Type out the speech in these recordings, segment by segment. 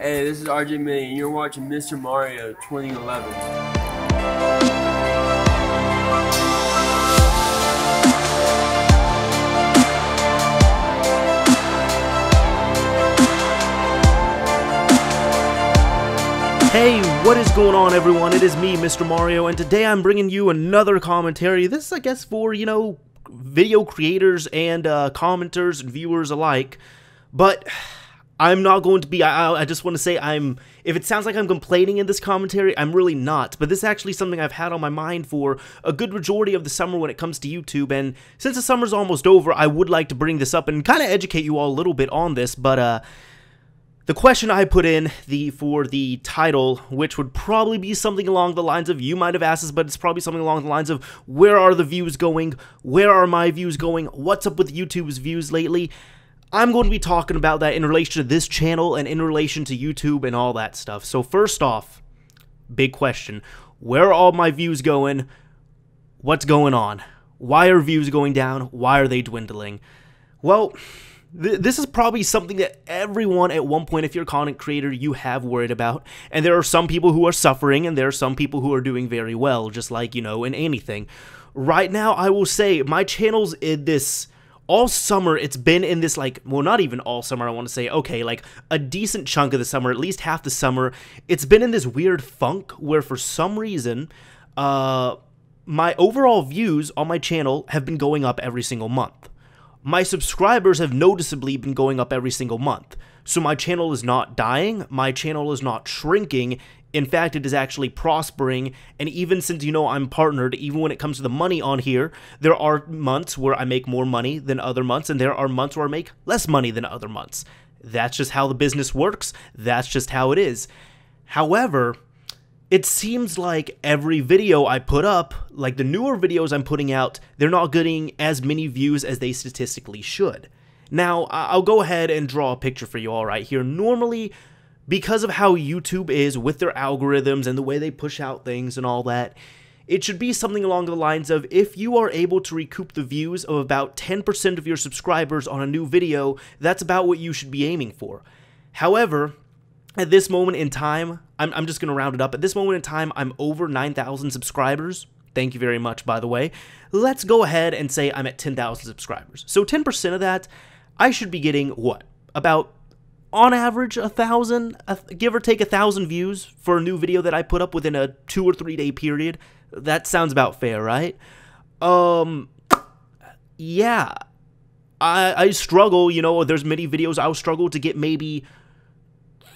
Hey, this is RJ May, and you're watching Mr. Mario 2011. Hey, what is going on, everyone? It is me, Mr. Mario, and today I'm bringing you another commentary. This is, I guess, for, video creators and commenters and viewers alike, but I'm not going to be, I just want to say if it sounds like I'm complaining in this commentary, I'm really not, but this is actually something I've had on my mind for a good majority of the summer when it comes to YouTube, and since the summer's almost over, I would like to bring this up and kind of educate you all a little bit on this, but, the question I put in for the title, which would probably be something along the lines of, you might have asked this, but it's probably something along the lines of, where are the views going? Where are my views going? What's up with YouTube's views lately? I'm going to be talking about that in relation to this channel and in relation to YouTube and all that stuff. So first off, big question. Where are all my views going? What's going on? Why are views going down? Why are they dwindling? Well, this is probably something that everyone at one point, if you're a content creator, you have worried about. And there are some people who are suffering, and there are some people who are doing very well, just like, in anything. Right now, I will say, my channel's in this, all summer, it's been in this, well, not even all summer, I want to say, okay, a decent chunk of the summer, at least half the summer, it's been in this weird funk where for some reason, my overall views on my channel have been going up every single month. My subscribers have noticeably been going up every single month. So my channel is not dying, my channel is not shrinking, in fact it is actually prospering, and even since I'm partnered, even when it comes to the money on here, there are months where I make more money than other months, and there are months where I make less money than other months. That's just how the business works, that's just how it is. However, it seems like every video I put up, like the newer videos I'm putting out, they're not getting as many views as they statistically should. Now, I'll go ahead and draw a picture for you all right here. Normally, because of how YouTube is with their algorithms and the way they push out things and all that, it should be something along the lines of, if you are able to recoup the views of about 10% of your subscribers on a new video, that's about what you should be aiming for. However, at this moment in time, I'm just going to round it up. At this moment in time, I'm over 9,000 subscribers. Thank you very much, by the way. Let's go ahead and say I'm at 10,000 subscribers. So 10% of that, I should be getting, what? About, on average, 1,000, give or take 1,000 views for a new video that I put up within a 2 or 3 day period. That sounds about fair, right? Yeah. I struggle, there's many videos I'll struggle to get maybe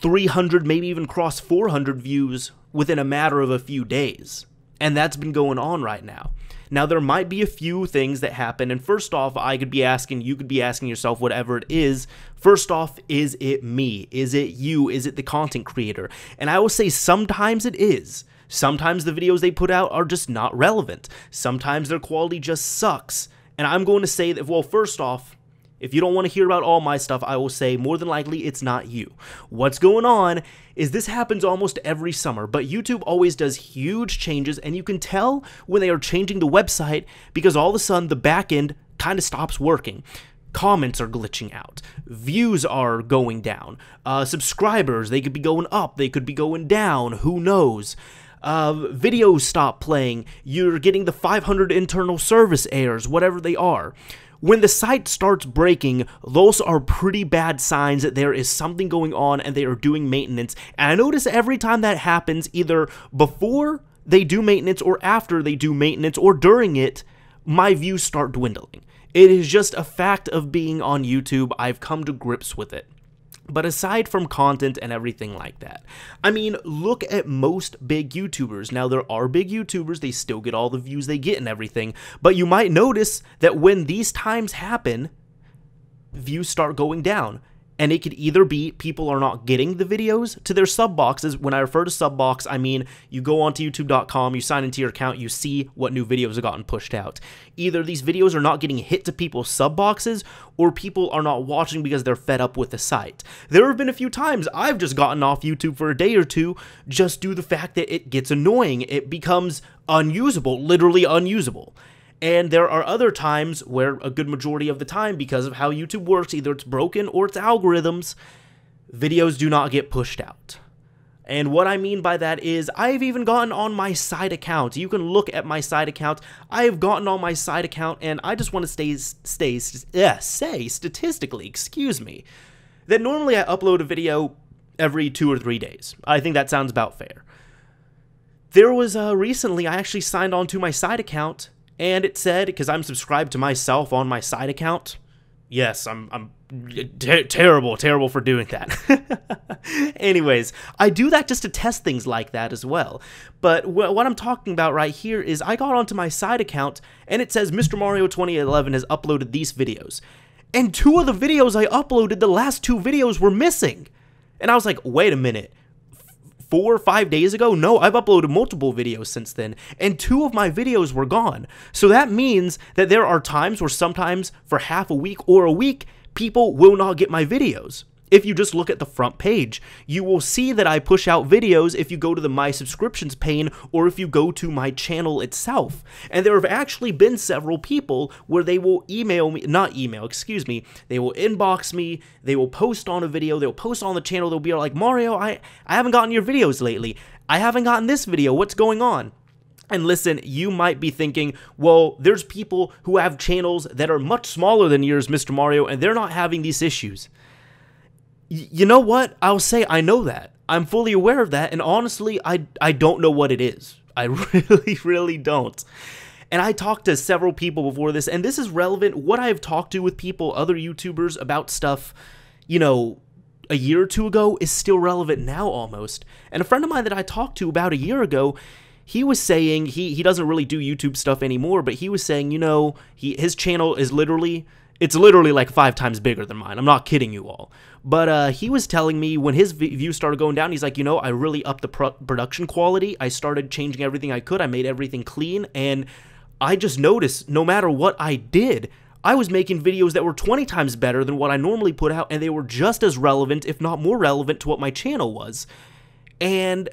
300, maybe even cross 400 views within a matter of a few days. And that's been going on right now. Now, there might be a few things that happen, and first off, you could be asking yourself, whatever it is, first off, is it me? Is it you? Is it the content creator? And I will say sometimes it is. Sometimes the videos they put out are just not relevant. Sometimes their quality just sucks. And I'm going to say that, well, first off, if you don't want to hear about all my stuff, I will say more than likely it's not you. What's going on is this happens almost every summer, but YouTube always does huge changes, and you can tell when they are changing the website because all of a sudden the back end kind of stops working. Comments are glitching out. Views are going down. Subscribers, they could be going up, they could be going down, who knows? Videos stop playing. You're getting the 500 internal service errors, whatever they are. When the site starts breaking, those are pretty bad signs that there is something going on and they are doing maintenance. And I notice every time that happens, either before they do maintenance or after they do maintenance or during it, my views start dwindling. It is just a fact of being on YouTube. I've come to grips with it. But aside from content and everything like that, I mean, look at most big YouTubers. Now, there are big YouTubers, they still get all the views they get and everything, but you might notice that when these times happen, views start going down. And it could either be people are not getting the videos to their sub boxes. When I refer to sub box, I mean you go onto youtube.com, you sign into your account, you see what new videos have gotten pushed out. Either these videos are not getting hit to people's sub boxes, or people are not watching because they're fed up with the site. There have been a few times I've just gotten off YouTube for a day or two just due to the fact that it gets annoying. It becomes unusable, literally unusable. And there are other times where a good majority of the time, because of how YouTube works, either it's broken or it's algorithms, videos do not get pushed out. And what I mean by that is I've even gotten on my side account. You can look at my side account. I have gotten on my side account, and I just want to say statistically, excuse me, that normally I upload a video every 2 or 3 days. I think that sounds about fair. There was recently I actually signed on to my side account, and it said, because I'm subscribed to myself on my side account. Yes, I'm terrible for doing that. Anyways, I do that just to test things like that as well. But what I'm talking about right here is I got onto my side account, and it says Mr. Mario 2011 has uploaded these videos. And 2 of the videos I uploaded, the last 2 videos were missing. And I was like, wait a minute. 4 or 5 days ago? No, I've uploaded multiple videos since then, and 2 of my videos were gone. So that means that there are times where sometimes for half a week or a week, people will not get my videos. If you just look at the front page, you will see that I push out videos if you go to the My Subscriptions pane or if you go to my channel itself. And there have actually been several people where they will email me, they will inbox me, they will post on a video, they'll post on the channel, they'll be like, Mario, I haven't gotten your videos lately. I haven't gotten this video, what's going on? And listen, you might be thinking, well, there's people who have channels that are much smaller than yours, Mr. Mario, and they're not having these issues. You know what? I'll say I know that. I'm fully aware of that, and honestly, I don't know what it is. I really don't. And I talked to several people before this, and this is relevant. What I've talked to with people, other YouTubers, about stuff, you know, a year or 2 ago is still relevant now almost. And a friend of mine that I talked to about a year ago, he was saying, he doesn't really do YouTube stuff anymore, but he was saying, you know, his channel is literally like 5 times bigger than mine. I'm not kidding you all. But he was telling me when his views started going down, he's like, you know, I really upped the production quality. I started changing everything I could. I made everything clean. And I just noticed no matter what I did, I was making videos that were 20 times better than what I normally put out. And they were just as relevant, if not more relevant, to what my channel was. And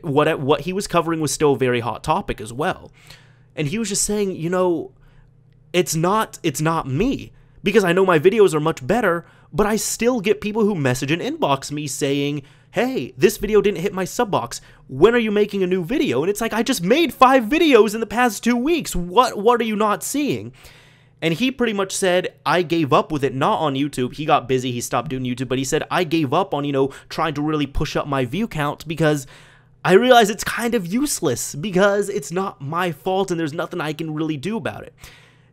what he was covering was still a very hot topic as well. And he was just saying, you know, it's not me. Because I know my videos are much better, but I still get people who message and inbox me saying, hey, this video didn't hit my sub box. When are you making a new video? And it's like, I just made 5 videos in the past 2 weeks. What are you not seeing? And he pretty much said, I gave up with it, not on YouTube. He got busy, he stopped doing YouTube, but he said, I gave up on, you know, trying to really push up my view count because I realize it's kind of useless because it's not my fault and there's nothing I can really do about it.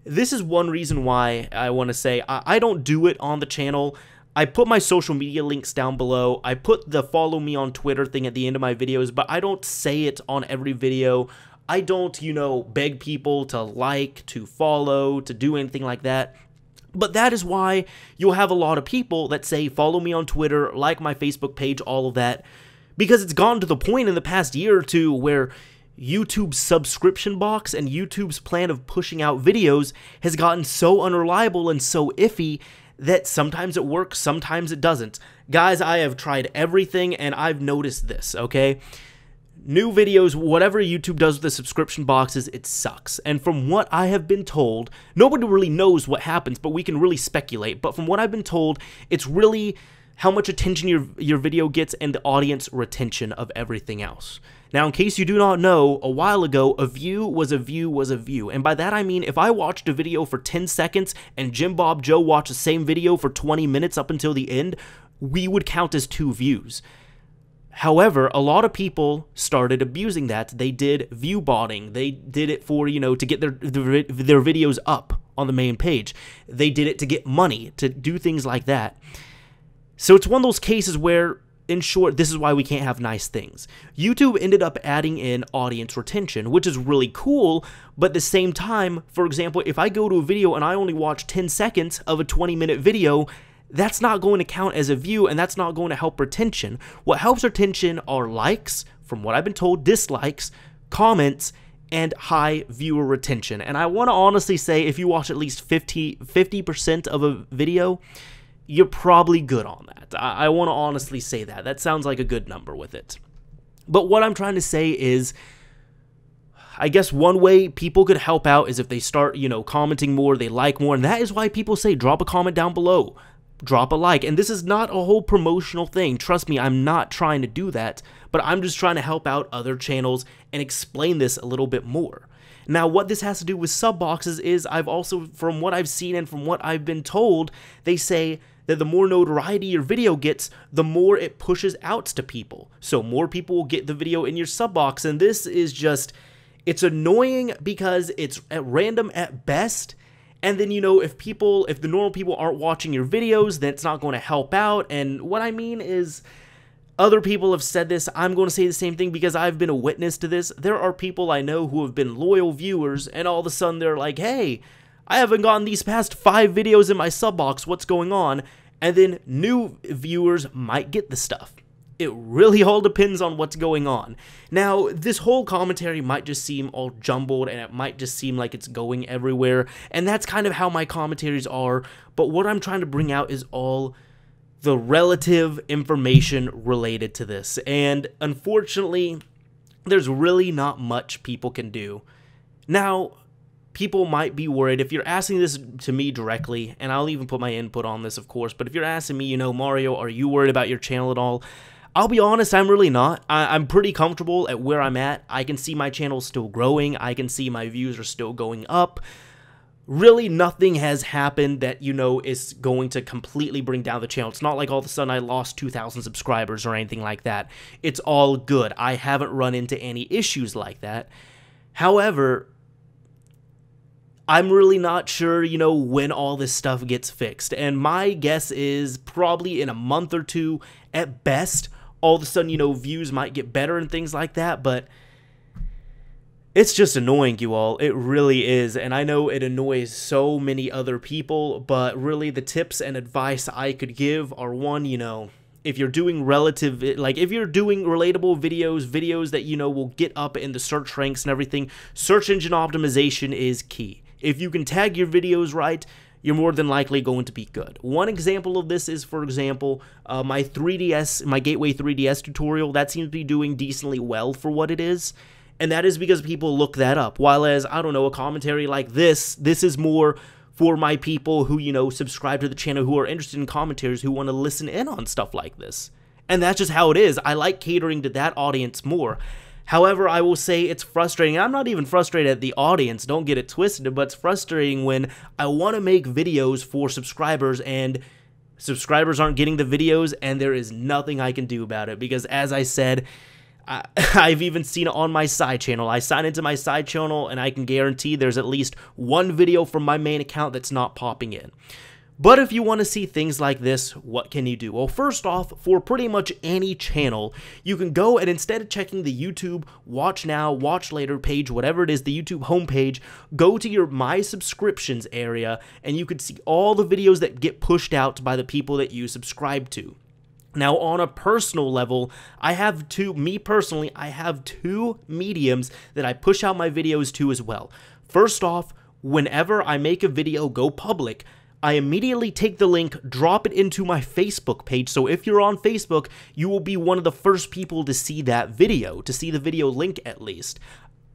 This is one reason why I want to say I don't do it on the channel. I put my social media links down below. I put the follow me on Twitter thing at the end of my videos, but I don't say it on every video. I don't, you know, beg people to like, to follow, to do anything like that. But that is why you'll have a lot of people that say follow me on Twitter, like my Facebook page, all of that. Because it's gone to the point in the past year or 2 where YouTube's subscription box and YouTube's plan of pushing out videos has gotten so unreliable and so iffy that sometimes it works, sometimes it doesn't. Guys, I have tried everything and I've noticed this, okay? New videos, whatever YouTube does with the subscription boxes, it sucks. And from what I have been told, nobody really knows what happens, but we can really speculate. But from what I've been told, it's really how much attention your video gets and the audience retention of everything else. Now, in case you do not know, a while ago, a view was a view was a view. And by that I mean, if I watched a video for 10 seconds and Jim Bob Joe watched the same video for 20 minutes up until the end, we would count as 2 views. However, a lot of people started abusing that. They did view botting. They did it for, you know, to get their videos up on the main page. They did it to get money, to do things like that. So it's one of those cases where, in short, this is why we can't have nice things. YouTube ended up adding in audience retention, which is really cool, but at the same time, for example, if I go to a video and I only watch 10 seconds of a 20-minute video, that's not going to count as a view, and that's not going to help retention. What helps retention are likes, from what I've been told, dislikes, comments, and high viewer retention. And I want to honestly say, if you watch at least 50% of a video, you're probably good on that. I want to honestly say that. That sounds like a good number with it. But what I'm trying to say is, I guess one way people could help out is if they start, you know, commenting more, they like more, and that is why people say drop a comment down below. drop a like. And this is not a whole promotional thing. Trust me, I'm not trying to do that, but I'm just trying to help out other channels and explain this a little bit more. Now, what this has to do with sub boxes is I've also, from what I've seen and from what I've been told, they say that the more notoriety your video gets, the more it pushes out to people. So more people will get the video in your sub box, and this is just, it's annoying because it's at random at best. And then, you know, if the normal people aren't watching your videos, then it's not going to help out. And what I mean is, other people have said this, I'm going to say the same thing because I've been a witness to this. There are people I know who have been loyal viewers, and all of a sudden they're like, hey, I haven't gotten these past 5 videos in my sub box, what's going on? And then new viewers might get the stuff. It really all depends on what's going on. Now, this whole commentary might just seem all jumbled, and it might just seem like it's going everywhere, and that's kind of how my commentaries are, but what I'm trying to bring out is all the relative information related to this, and unfortunately, there's really not much people can do. Now, people might be worried, if you're asking this to me directly, and I'll even put my input on this, of course, but if you're asking me, you know, Mario, are you worried about your channel at all? I'll be honest, I'm really not. I'm pretty comfortable at where I'm at. I can see my channel still growing. I can see my views are still going up. Really, nothing has happened that, you know, is going to completely bring down the channel. It's not like all of a sudden I lost 2,000 subscribers or anything like that. It's all good. I haven't run into any issues like that. However, I'm really not sure, you know, when all this stuff gets fixed. And my guess is probably in a month or two at best. All of a sudden, you know, views might get better and things like that, but it's just annoying, you all. It really is, and I know it annoys so many other people, but really the tips and advice I could give are, one, you know, if you're doing if you're doing relatable videos that, you know, will get up in the search ranks and everything, search engine optimization is key. If you can tag your videos right, you're more than likely going to be good. One example of this is, for example, my Gateway 3DS tutorial. That seems to be doing decently well for what it is. And that is because people look that up. While as, I don't know, a commentary like this is more for my people who, you know, subscribe to the channel, who are interested in commentaries, who want to listen in on stuff like this. And that's just how it is. I like catering to that audience more. However, I will say it's frustrating. I'm not even frustrated at the audience, don't get it twisted, but it's frustrating when I want to make videos for subscribers and subscribers aren't getting the videos, and there is nothing I can do about it. Because as I said, I've even seen it on my side channel. I sign into my side channel and I can guarantee there's at least one video from my main account that's not popping in. But if you want to see things like this, what can you do? Well, first off, for pretty much any channel, you can go and instead of checking the YouTube Watch Now, Watch Later page, whatever it is, the YouTube homepage, go to your My Subscriptions area and you can see all the videos that get pushed out by the people that you subscribe to. Now, on a personal level, I have two mediums that I push out my videos to as well. First off, whenever I make a video go public, I immediately take the link, drop it into my Facebook page, so if you're on Facebook, you will be one of the first people to see that video, to see the video link at least.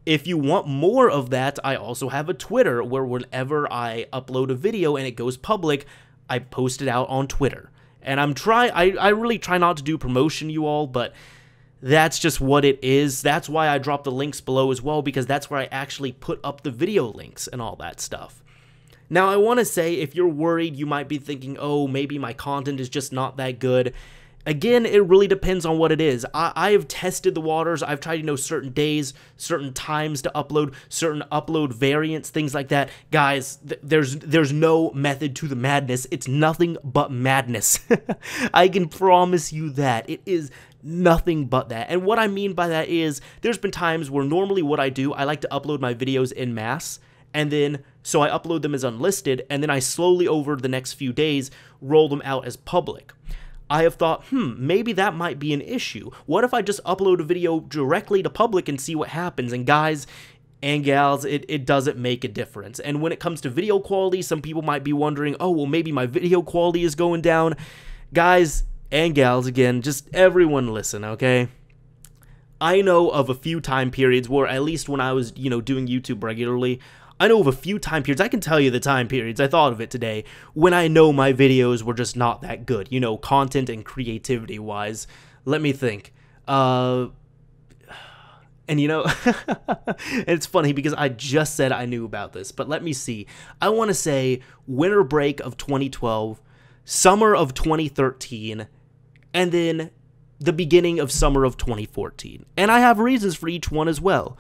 If you want more of that, I also have a Twitter, where whenever I upload a video and it goes public, I post it out on Twitter. And I really try not to do promotion, you all, but that's just what it is. That's why I drop the links below as well, because that's where I actually put up the video links and all that stuff. Now, I want to say, if you're worried, you might be thinking, oh, maybe my content is just not that good. Again, it really depends on what it is. I have tested the waters. I've tried, you know, certain days, certain times to upload, certain upload variants, things like that. Guys, there's no method to the madness. It's nothing but madness. I can promise you that. It is nothing but that. And what I mean by that is, there's been times where normally what I do, I like to upload my videos en masse, and then, so I upload them as unlisted, and then I slowly over the next few days roll them out as public. I have thought, maybe that might be an issue. What if I just upload a video directly to public and see what happens? And guys and gals, it doesn't make a difference. And when it comes to video quality, some people might be wondering, oh, well, maybe my video quality is going down. Guys and gals, again, just everyone listen, okay? I know of a few time periods where, at least when I was, you know, doing YouTube regularly, I know of a few time periods, I can tell you the time periods, I thought of it today, when I know my videos were just not that good, you know, content and creativity wise. Let me think. And you know, it's funny because I just said I knew about this, but let me see. I want to say winter break of 2012, summer of 2013, and then the beginning of summer of 2014. And I have reasons for each one as well.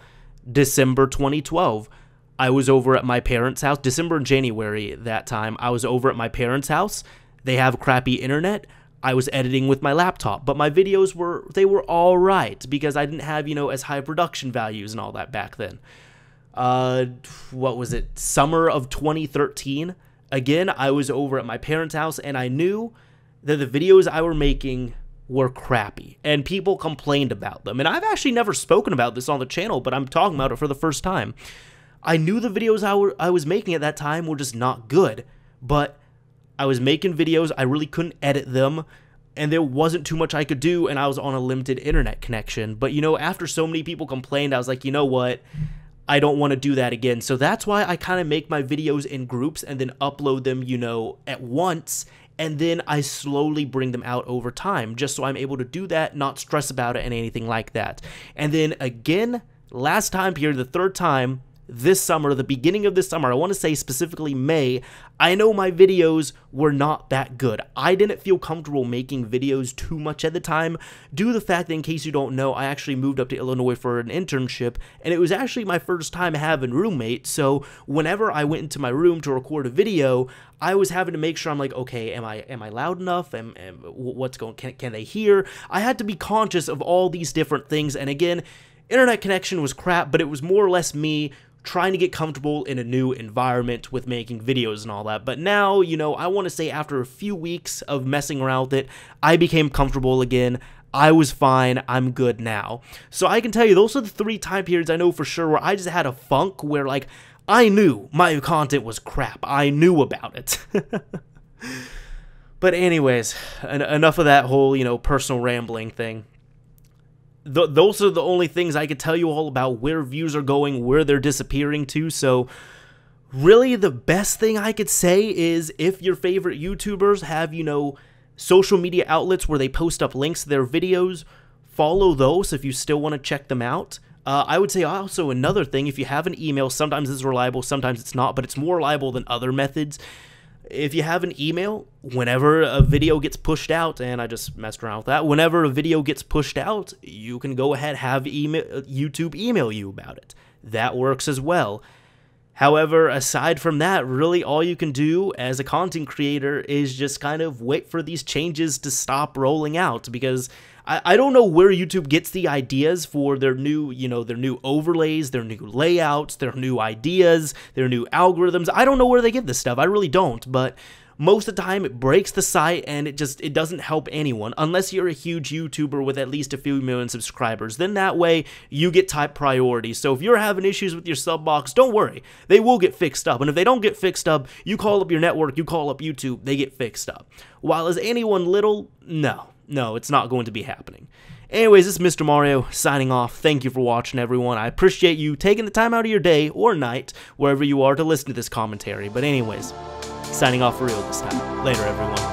December 2012, I was over at my parents' house. December and January that time, I was over at my parents' house. They have crappy internet. I was editing with my laptop, but my videos were all right because I didn't have, you know, as high production values and all that back then. What was it? Summer of 2013. Again, I was over at my parents' house and I knew that the videos I were making were crappy and people complained about them. And I've actually never spoken about this on the channel, but I'm talking about it for the first time. I knew the videos I was making at that time were just not good, but I was making videos, I really couldn't edit them, and there wasn't too much I could do, and I was on a limited internet connection. But, you know, after so many people complained, I was like, you know what? I don't want to do that again. So that's why I kind of make my videos in groups and then upload them, you know, at once, and then I slowly bring them out over time, just so I'm able to do that, not stress about it and anything like that. And then again, last time period, the third time, this summer, the beginning of this summer, I want to say specifically May, I know my videos were not that good. I didn't feel comfortable making videos too much at the time, due to the fact that, in case you don't know, I actually moved up to Illinois for an internship, and it was actually my first time having roommates, so whenever I went into my room to record a video, I was having to make sure I'm like, okay, am I loud enough? What's going, can they hear? I had to be conscious of all these different things, and again, internet connection was crap, but it was more or less me trying to get comfortable in a new environment with making videos and all that. But now, you know, I want to say after a few weeks of messing around with it, I became comfortable again. I was fine. I'm good now. So I can tell you, those are the 3 time periods I know for sure where I just had a funk where, like, I knew my content was crap. I knew about it. But anyways, enough of that whole, you know, personal rambling thing. Those are the only things I could tell you all about where views are going, where they're disappearing to. So really the best thing I could say is if your favorite YouTubers have, you know, social media outlets where they post up links to their videos, follow those if you still want to check them out. I would say also another thing, if you have an email, sometimes it's reliable, sometimes it's not, but it's more reliable than other methods. If you have an email, whenever a video gets pushed out, and I just messed around with that, whenever a video gets pushed out, you can go ahead have YouTube email you about it. That works as well. However, aside from that, really all you can do as a content creator is just kind of wait for these changes to stop rolling out, because I don't know where YouTube gets the ideas for their new, you know, their new overlays, their new layouts, their new ideas, their new algorithms. I don't know where they get this stuff. I really don't, but most of the time it breaks the site and it doesn't help anyone unless you're a huge YouTuber with at least a few million subscribers. Then that way you get top priority. So if you're having issues with your sub box, don't worry. They will get fixed up. And if they don't get fixed up, you call up your network, you call up YouTube, they get fixed up. While is anyone little? No, it's not going to be happening. Anyways, this is Mr. Mario signing off. Thank you for watching, everyone. I appreciate you taking the time out of your day or night, wherever you are, to listen to this commentary. But anyways, signing off for real this time. Later, everyone.